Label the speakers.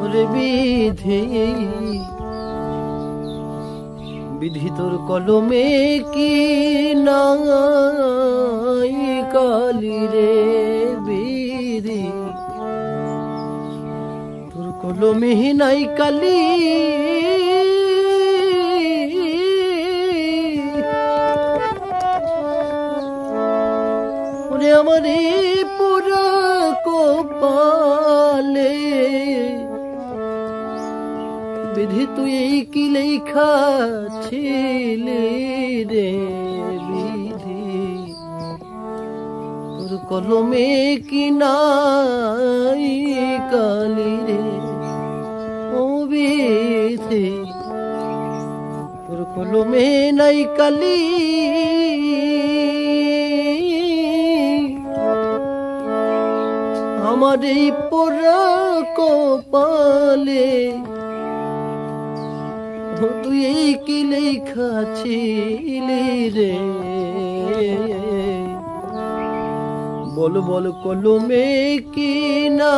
Speaker 1: ওরে বিধি বিধি তোর কলমে কি নাই কালি রে বিধি তোর কলমে নাই কালি ওরে আমার পুরা কপালে বিধি তুই কি লেখা ছিলি রে বিধি তোর কলমে কি নাই কালি রে ও বিধি তোর কলমে নাই কালি আমার এই পোড়া কপালে তুই কি লেখা ছিলি রে বল বল কলমে কি না